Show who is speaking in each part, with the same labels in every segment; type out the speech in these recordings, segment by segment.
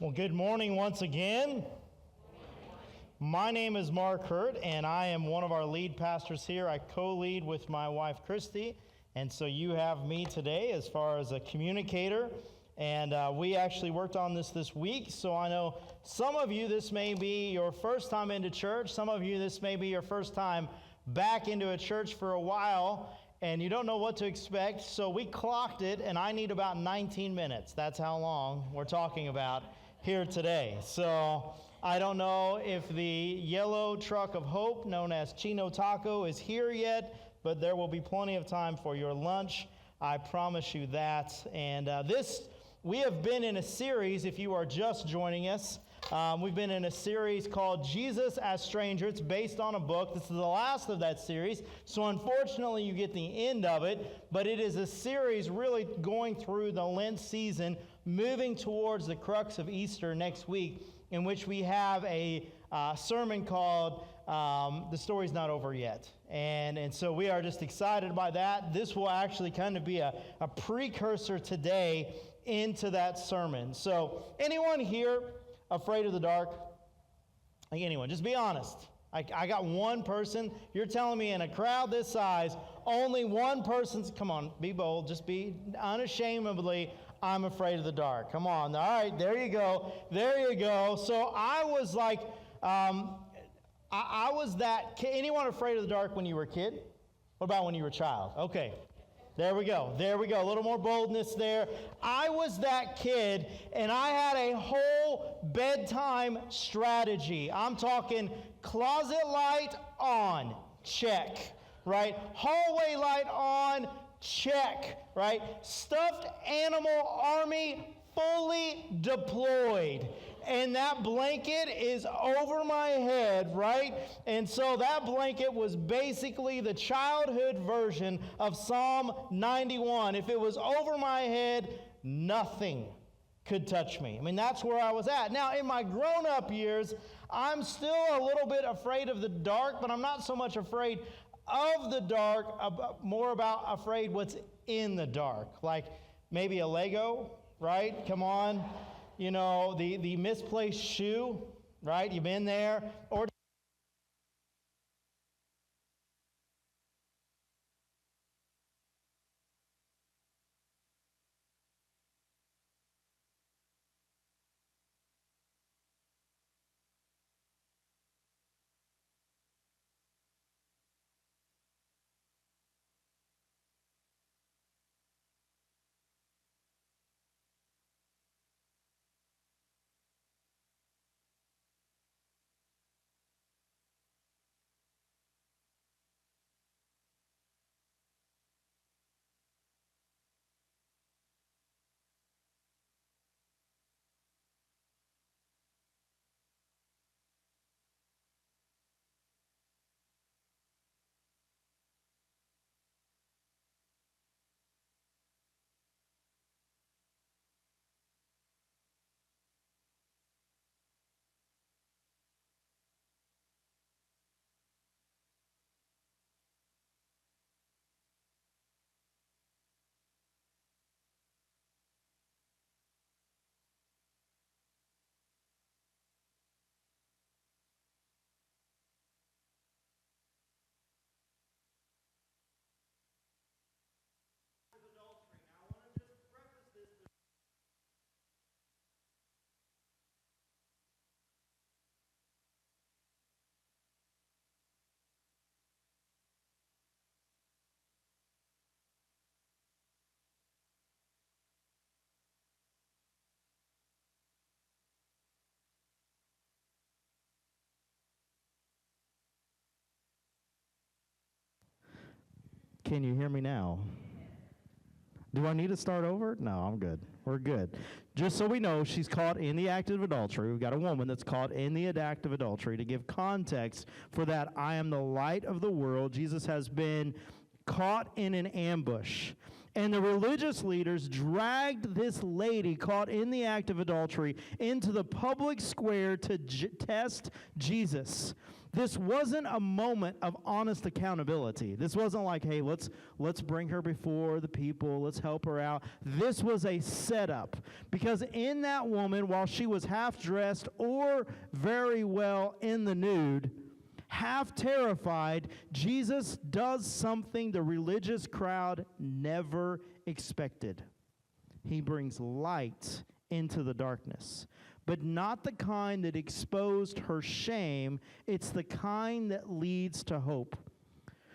Speaker 1: Well, good morning once again. My name is Mark Hurt, and I am one of our lead pastors here. I co-lead with my wife, Christy, and so you have me today as far as a communicator. And we actually worked on this week, so I know some of you, this may be your first time into church. Some of you, this may be your first time back into a church for a while, and you don't know what to expect. So we clocked it, and I need about 19 minutes. That's how long we're talking about here today. So I don't know if the yellow truck of hope known as Chino Taco is here yet, but there will be plenty of time for your lunch. I promise you that. And we have been in a series, if you are just joining us, we've been in a series called Jesus as Stranger. It's based on a book. This is the last of that series, so unfortunately you get the end of it, but it is a series really going through the Lent season, moving towards the crux of Easter next week, in which we have a sermon called The Story's Not Over Yet. And so we are just excited by that. This will actually kind of be a precursor today into that sermon. So anyone here afraid of the dark? Like anyone, just be honest. I got one person. You're telling me in a crowd this size, only one person's, come on, be bold, just be unashamedly, I'm afraid of the dark. Come on. All right, there you go. There you go. So I was like, I was that kid. Anyone afraid of the dark when you were a kid? What about when you were a child? Okay. There we go. There we go. A little more boldness there. I was that kid, and I had a whole bedtime strategy. I'm talking closet light on, check, right? Hallway light on, check, right? Stuffed animal army fully deployed. And that blanket is over my head, right? And so that blanket was basically the childhood version of Psalm 91. If it was over my head, nothing could touch me. I mean, that's where I was at. Now, in my grown-up years, I'm still a little bit afraid of the dark, but I'm not so much afraid of the dark, more about afraid what's in the dark. Like maybe a Lego, right? Come on. You know, the misplaced shoe, right? You've been there. Or can you hear me now? Do I need to start over? No, I'm good. We're good. Just so we know, she's caught in the act of adultery. We've got a woman that's caught in the act of adultery. To give context for that, I am the light of the world. Jesus has been caught in an ambush. And the religious leaders dragged this lady caught in the act of adultery into the public square to test Jesus. This wasn't a moment of honest accountability. This wasn't like, hey, let's bring her before the people, let's help her out. This was a setup. Because in that woman, while she was half dressed or very well in the nude, half terrified, Jesus does something the religious crowd never expected. He brings light into the darkness, but not the kind that exposed her shame. It's the kind that leads to hope.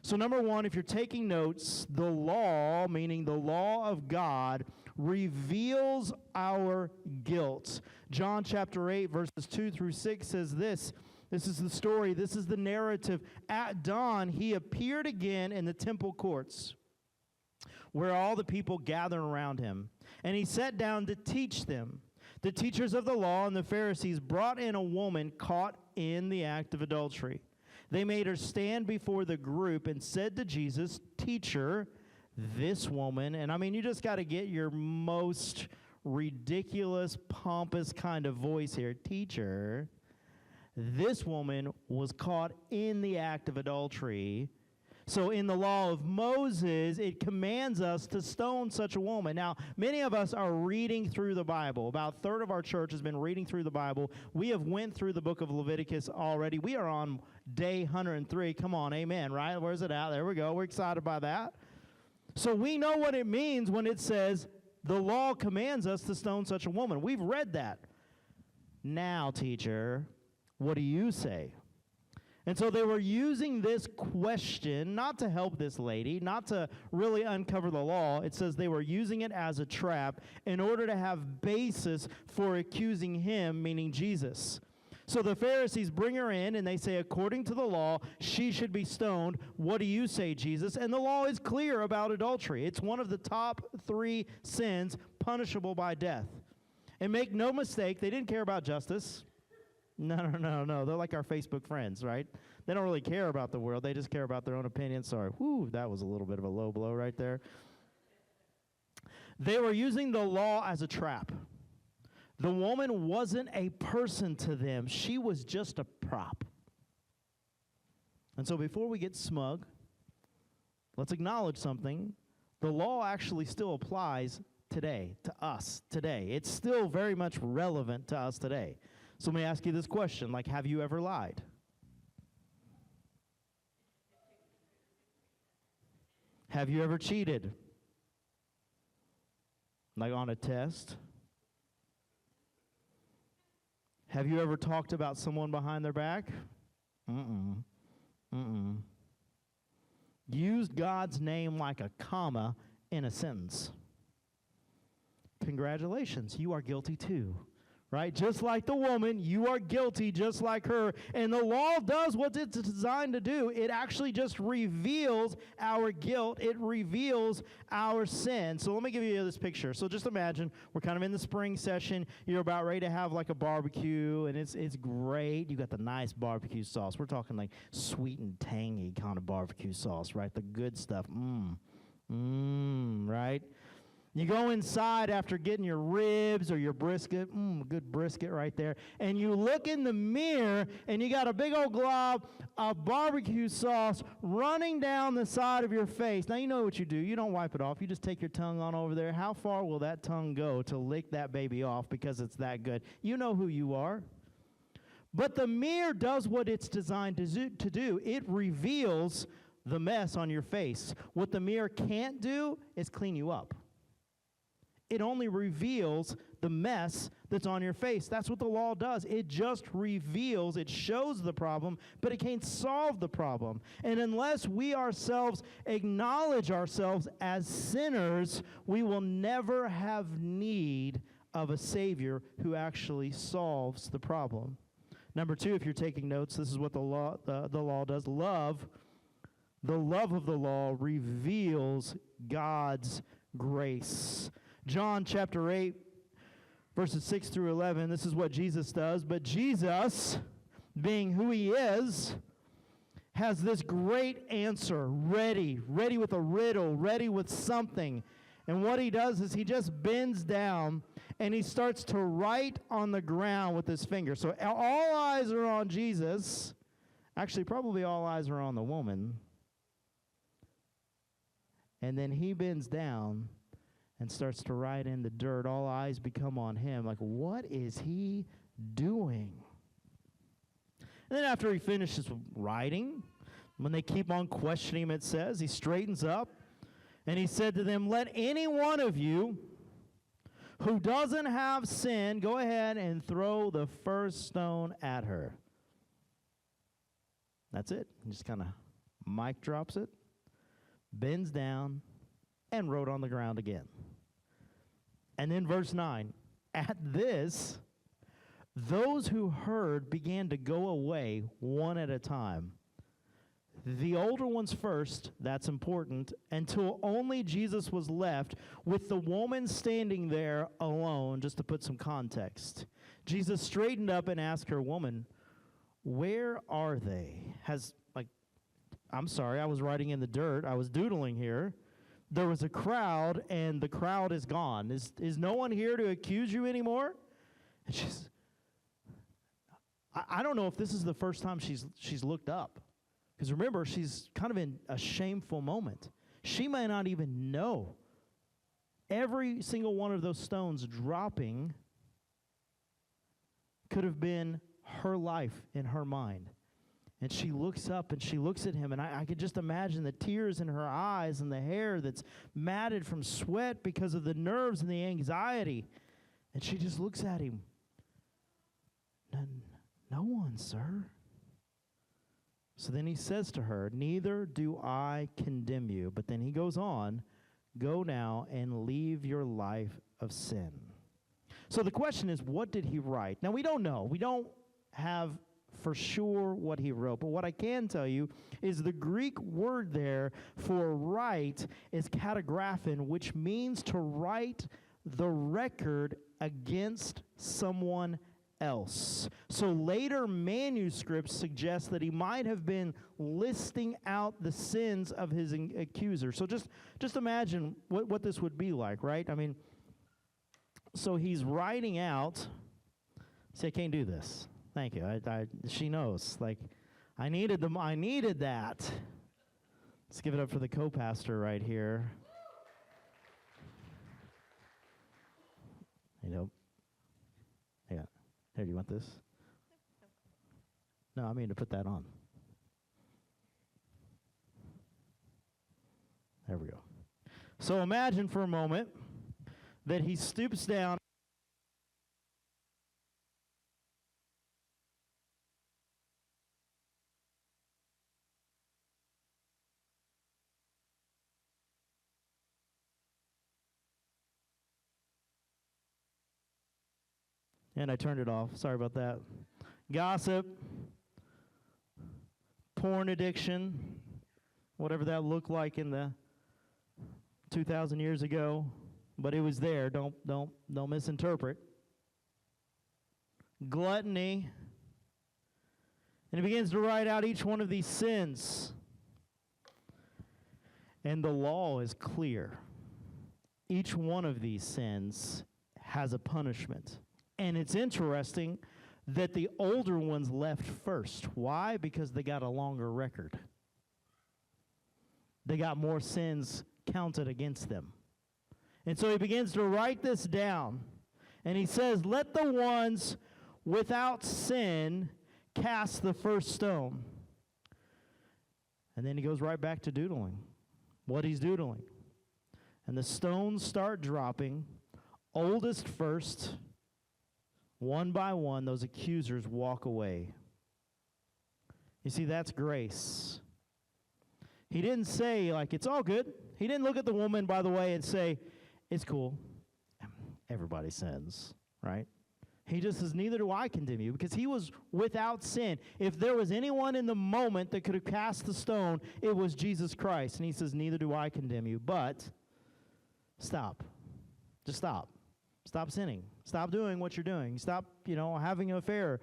Speaker 1: So number one, if you're taking notes, the law, meaning the law of God, reveals our guilt. John chapter 8, verses 2 through 6 says this. This is the story. This is the narrative. At dawn, he appeared again in the temple courts, where all the people gathered around him. And he sat down to teach them. The teachers of the law and the Pharisees brought in a woman caught in the act of adultery. They made her stand before the group and said to Jesus, "Teacher, this woman," and I mean, you just got to get your most ridiculous, pompous kind of voice here. "Teacher, this woman was caught in the act of adultery." So in the law of Moses, it commands us to stone such a woman. Now, many of us are reading through the Bible. About a third of our church has been reading through the Bible. We have went through the book of Leviticus already. We are on day 103. Come on, amen, right? Where's it at? There we go. We're excited by that. So we know what it means when it says the law commands us to stone such a woman. We've read that. Now, teacher, what do you say? And so they were using this question not to help this lady, not to really uncover the law. It says they were using it as a trap in order to have basis for accusing him, meaning Jesus. So the Pharisees bring her in and they say, according to the law, she should be stoned. What do you say, Jesus? And the law is clear about adultery. It's one of the top 3 sins punishable by death. And make no mistake, they didn't care about justice. No. They're like our Facebook friends, right? They don't really care about the world. They just care about their own opinion. Sorry. Whew, that was a little bit of a low blow right there. They were using the law as a trap. The woman wasn't a person to them. She was just a prop. And so before we get smug, let's acknowledge something. The law actually still applies today, to us today. It's still very much relevant to us today. So let me ask you this question, like, have you ever lied? Have you ever cheated? Like on a test? Have you ever talked about someone behind their back? Used God's name like a comma in a sentence. Congratulations, you are guilty too. Right? Just like the woman, you are guilty just like her. And the law does what it's designed to do. It actually just reveals our guilt. It reveals our sin. So let me give you this picture. So just imagine we're kind of in the spring session. You're about ready to have like a barbecue, and it's great. You got the nice barbecue sauce. We're talking like sweet and tangy kind of barbecue sauce, right? The good stuff. Right? You go inside after getting your ribs or your brisket, good brisket right there, and you look in the mirror and you got a big old glob of barbecue sauce running down the side of your face. Now you know what you do. You don't wipe it off. You just take your tongue on over there. How far will that tongue go to lick that baby off because it's that good? You know who you are. But the mirror does what it's designed to do. It reveals the mess on your face. What the mirror can't do is clean you up. It only reveals the mess that's on your face. That's what the law does. It just reveals, it shows the problem, but it can't solve the problem. And unless we ourselves acknowledge ourselves as sinners, we will never have need of a Savior who actually solves the problem. Number 2, if you're taking notes, this is what the law does. Love, the love of the law reveals God's grace. John chapter 8, verses 6 through 11, this is what Jesus does. But Jesus, being who he is, has this great answer ready with a riddle, ready with something. And what he does is he just bends down and he starts to write on the ground with his finger. So all eyes are on Jesus. Actually, probably all eyes are on the woman. And then he bends down and starts to write in the dirt. All eyes become on him. Like, what is he doing? And then after he finishes writing, when they keep on questioning him, it says, he straightens up. And he said to them, let any one of you who doesn't have sin go ahead and throw the first stone at her. That's it. He just kind of mic drops it, bends down, and wrote on the ground again. And then verse 9, at this, those who heard began to go away one at a time. The older ones first, that's important, until only Jesus was left with the woman standing there alone, just to put some context. Jesus straightened up and asked her, woman, where are they? I'm sorry, I was writing in the dirt. I was doodling here. There was a crowd, and the crowd is gone. Is no one here to accuse you anymore? And I don't know if this is the first time she's looked up. Because remember, she's kind of in a shameful moment. She may not even know. Every single one of those stones dropping could have been her life in her mind. And she looks up and she looks at him, and I could just imagine the tears in her eyes and the hair that's matted from sweat because of the nerves and the anxiety. And she just looks at him. No one, sir. So then he says to her, neither do I condemn you. But then he goes on, go now and leave your life of sin. So the question is, what did he write? Now, we don't know. We don't have for sure what he wrote. But what I can tell you is the Greek word there for write is katagraphin, which means to write the record against someone else. So later manuscripts suggest that he might have been listing out the sins of his accuser. So just imagine what this would be like, right? I mean, so he's writing out. See, I can't do this. Thank you. She knows. Like, I needed that. Let's give it up for the co-pastor right here. Yeah. Here, do you want this? No, I mean to put that on. There we go. So imagine for a moment that he stoops down. And I turned it off. Sorry about that. Gossip, porn addiction, whatever that looked like in the 2,000 years ago, but it was there. Don't misinterpret. Gluttony. And he begins to write out each one of these sins. And the law is clear. Each one of these sins has a punishment. And it's interesting that the older ones left first. Why? Because they got a longer record. They got more sins counted against them. And so he begins to write this down. And he says, let the ones without sin cast the first stone. And then he goes right back to doodling what he's doodling. And the stones start dropping, oldest first. One by one, those accusers walk away. You see, that's grace. He didn't say, like, it's all good. He didn't look at the woman, by the way, and say, it's cool. Everybody sins, right? He just says, neither do I condemn you, because he was without sin. If there was anyone in the moment that could have cast the stone, it was Jesus Christ. And he says, neither do I condemn you, but stop. Just stop. Stop sinning. Stop doing what you're doing. Stop, having an affair.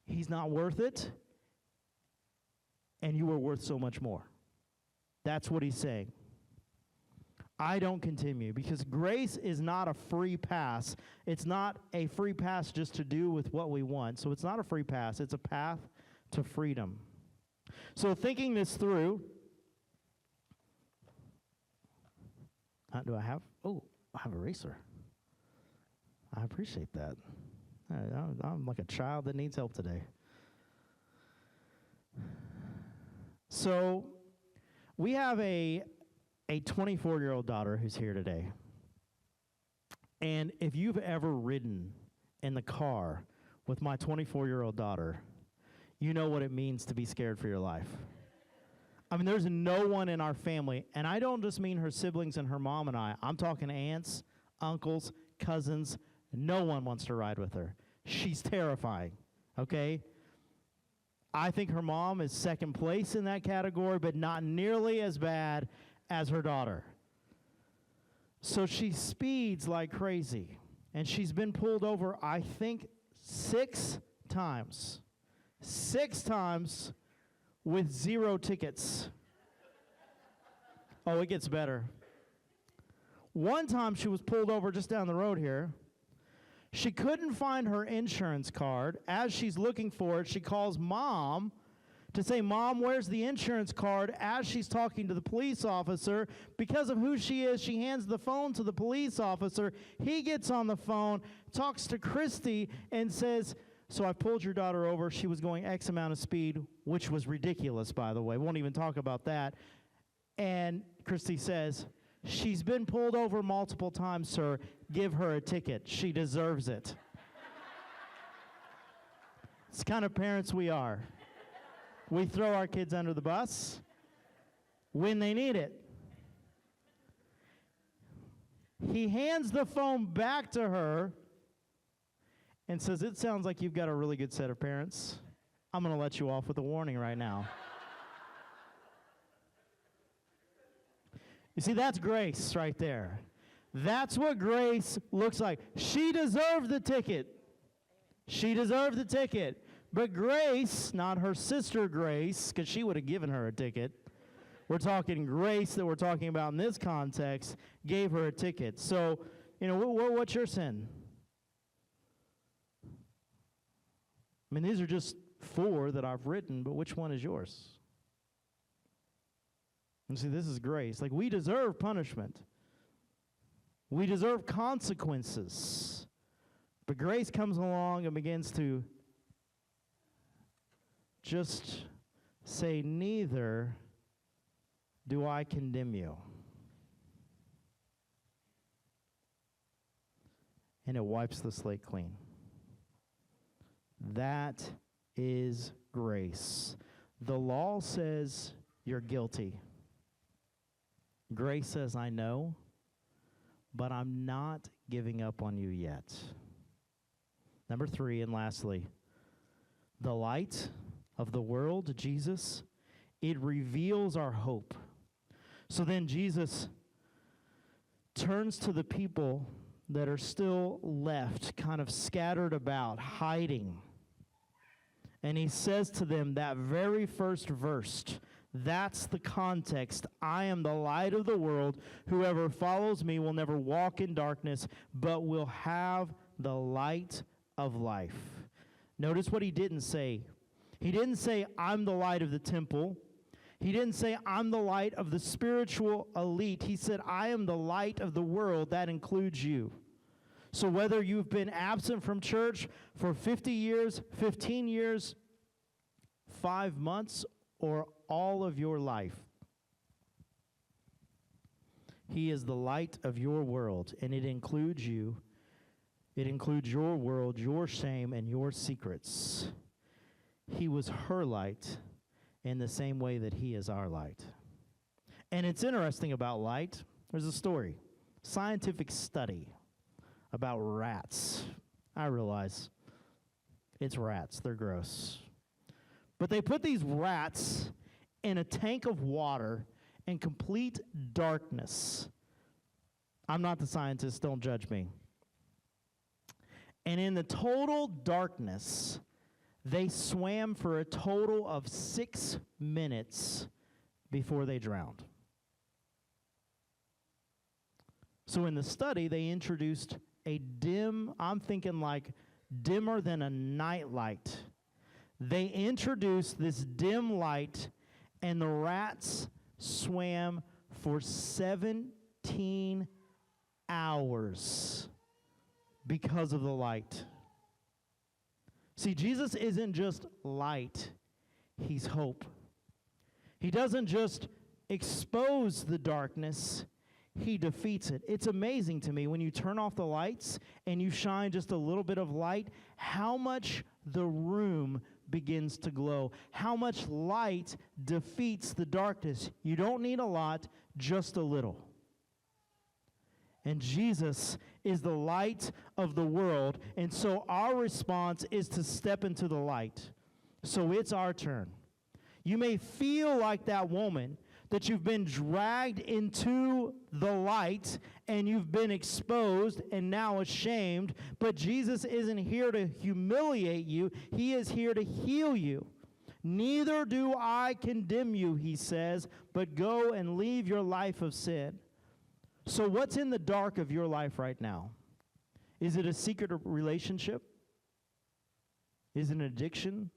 Speaker 1: He's not worth it, and you are worth so much more. That's what he's saying. I don't continue, because grace is not a free pass. It's not a free pass just to do with what we want. So it's not a free pass. It's a path to freedom. So thinking this through, do I have? Oh, I have a eraser. I appreciate that. I'm like a child that needs help today. So we have a 24-year-old daughter who's here today. And if you've ever ridden in the car with my 24-year-old daughter, you know what it means to be scared for your life. I mean, there's no one in our family, and I don't just mean her siblings and her mom and I. I'm talking aunts, uncles, cousins. No one wants to ride with her. She's terrifying, okay? I think her mom is second place in that category, but not nearly as bad as her daughter. So she speeds like crazy, and she's been pulled over, I think, 6 times. 6 times with 0 tickets. Oh, it gets better. One time she was pulled over just down the road here. She couldn't find her insurance card. As she's looking for it, she calls Mom to say, Mom, where's the insurance card? As she's talking to the police officer, because of who she is, she hands the phone to the police officer. He gets on the phone, talks to Christy, and says, so I pulled your daughter over. She was going X amount of speed, which was ridiculous, by the way. Won't even talk about that. And Christy says, she's been pulled over multiple times, sir. Give her a ticket. She deserves it. It's the kind of parents we are. We throw our kids under the bus when they need it. He hands the phone back to her and says, it sounds like you've got a really good set of parents. I'm going to let you off with a warning right now. You see, that's grace right there. That's what grace looks like. She deserved the ticket. She deserved the ticket. But Grace, not her sister Grace, because she would have given her a ticket. We're talking Grace that we're talking about in this context, gave her a ticket. So, what's your sin? I mean, these are just 4 that I've written, but which one is yours? And see, this is grace. Like, we deserve punishment. We deserve consequences. But grace comes along and begins to just say, neither do I condemn you. And it wipes the slate clean. That is grace. The law says you're guilty. Grace says, I know, but I'm not giving up on you yet. Number 3, and lastly, the light of the world, Jesus, it reveals our hope. So then Jesus turns to the people that are still left, kind of scattered about, hiding. And he says to them, that very first verse, that's the context. I am the light of the world. Whoever follows me will never walk in darkness, but will have the light of life. Notice what he didn't say. He didn't say, I'm the light of the temple. He didn't say, I'm the light of the spiritual elite. He said, I am the light of the world. That includes you. So whether you've been absent from church for 50 years, 15 years, 5 months, or all of your life, he is the light of your world, and it includes you. It includes your world, your shame, and your secrets. He was her light in the same way that he is our light. And it's interesting about light. There's a story, scientific study about rats. I realize it's rats. They're gross. But they put these rats in a tank of water in complete darkness. I'm not the scientist. Don't judge me. And in the total darkness, they swam for a total of 6 minutes before they drowned. So in the study, they introduced a dim, I'm thinking like dimmer than a night light. They introduced this dim light, and the rats swam for 17 hours because of the light. See, Jesus isn't just light, he's hope. He doesn't just expose the darkness, he defeats it. It's amazing to me when you turn off the lights and you shine just a little bit of light, how much the room begins to glow, how much light defeats the darkness. You don't need a lot, just a little. And Jesus is the light of the world, and so our response is to step into the light. So it's our turn. You may feel like that woman, that you've been dragged into the light and you've been exposed and now ashamed, but Jesus isn't here to humiliate you. He is here to heal you. Neither do I condemn you, he says, but go and leave your life of sin. So what's in the dark of your life right now? Is it a secret relationship? Is it an addiction?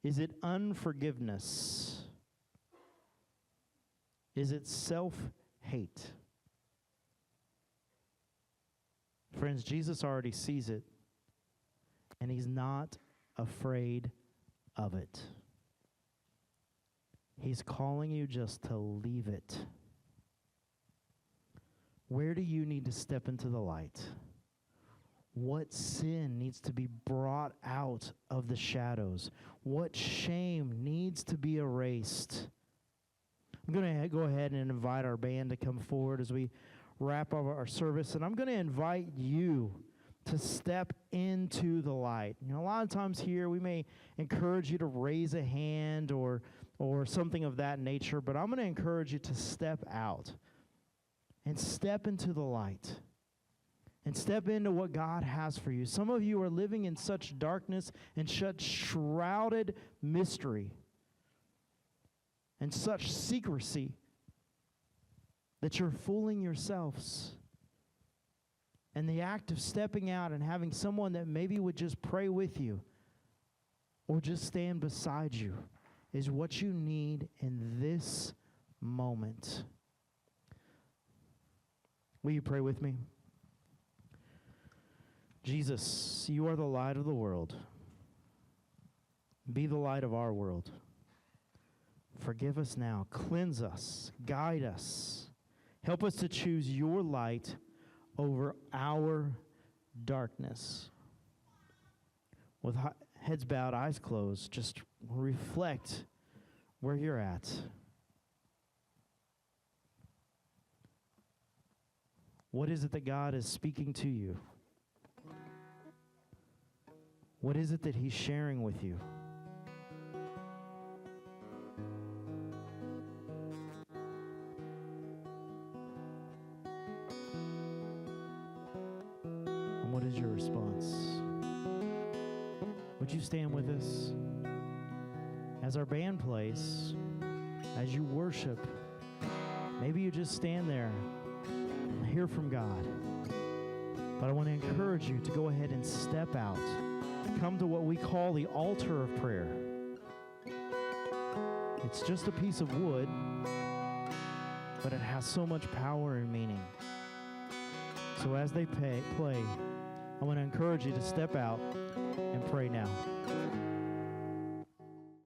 Speaker 1: Is it unforgiveness? Is it self-hate? Friends, Jesus already sees it, and he's not afraid of it. He's calling you just to leave it. Where do you need to step into the light? What sin needs to be brought out of the shadows? What shame needs to be erased? I'm going to go ahead and invite our band to come forward as we wrap up our service, and I'm going to invite you to step into the light. You know, a lot of times here we may encourage you to raise a hand or something of that nature, but I'm going to encourage you to step out and step into the light and step into what God has for you. Some of you are living in such darkness and such shrouded mystery and such secrecy that you're fooling yourselves. And the act of stepping out and having someone that maybe would just pray with you or just stand beside you is what you need in this moment. Will you pray with me? Jesus, you are the light of the world. Be the light of our world. Forgive us now. Cleanse us. Guide us. Help us to choose your light over our darkness. With heads bowed, eyes closed, just reflect where you're at. What is it that God is speaking to you? What is it that he's sharing with you? And what is your response? Would you stand with us? As our band plays, as you worship, maybe you just stand there and hear from God. But I want to encourage you to go ahead and step out. Come to what we call the altar of prayer. It's just a piece of wood, but it has so much power and meaning. So as they play, I want to encourage you to step out and pray now.